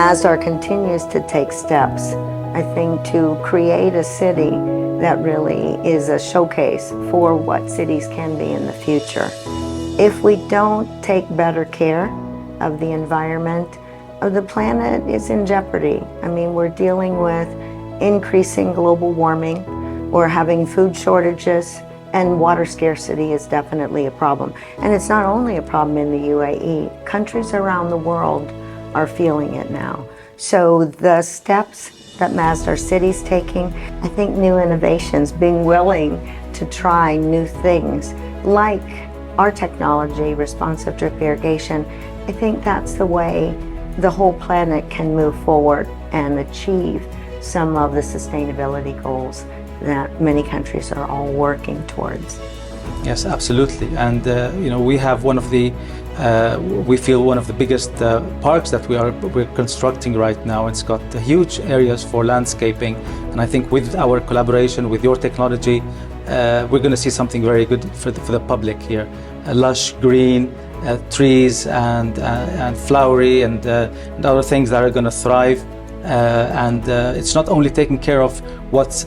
Masdar continues to take steps, I think, to create a city that really is a showcase for what cities can be in the future. If we don't take better care of the environment, the planet is in jeopardy. I mean, we're dealing with increasing global warming, we're having food shortages, and water scarcity is definitely a problem. And it's not only a problem in the UAE, countries around the world are feeling it now. So the steps that Masdar City's taking, I think new innovations, being willing to try new things like our technology, responsive drip irrigation, I think that's the way the whole planet can move forward and achieve some of the sustainability goals that many countries are all working towards. Yes, absolutely. And we have one of the we feel one of the biggest parks that we're constructing right now. It's got huge areas for landscaping, and I think with our collaboration with your technology, we're going to see something very good for the public here. Lush green trees and flowery and other things that are going to thrive. And it's not only taking care of what's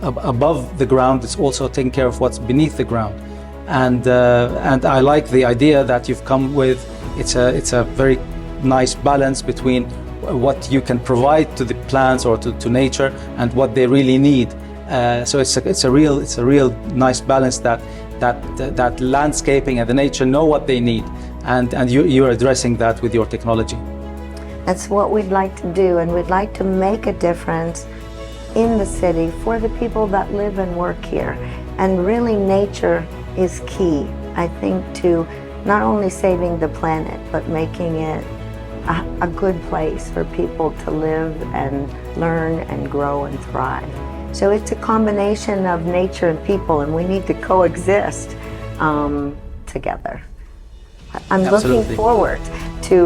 above the ground, it's also taking care of what's beneath the ground. And I like the idea that you've come with. It's a very nice balance between what you can provide to the plants or to nature and what they really need. So it's a real nice balance that landscaping and the nature know what they need, and you're addressing that with your technology. That's what we'd like to do, and we'd like to make a difference in the city for the people that live and work here. And really, nature is key, I think, to not only saving the planet, but making it a good place for people to live and learn and grow and thrive. So it's a combination of nature and people, and we need to coexist together. I'm Absolutely. looking forward to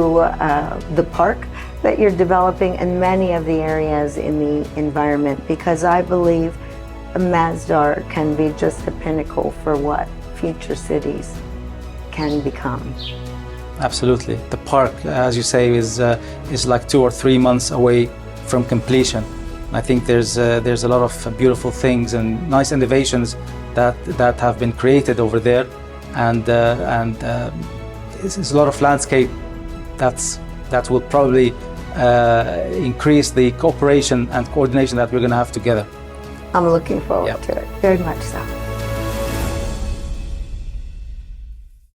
the park that you're developing and many of the areas in the environment, because I believe Masdar can be just the pinnacle for what future cities can become. Absolutely. The park, as you say, is like 2 or 3 months away from completion. I think there's a lot of beautiful things and nice innovations that have been created over there, and it's a lot of landscape that will probably increase the cooperation and coordination that we're going to have together. I'm looking forward to it, very much so.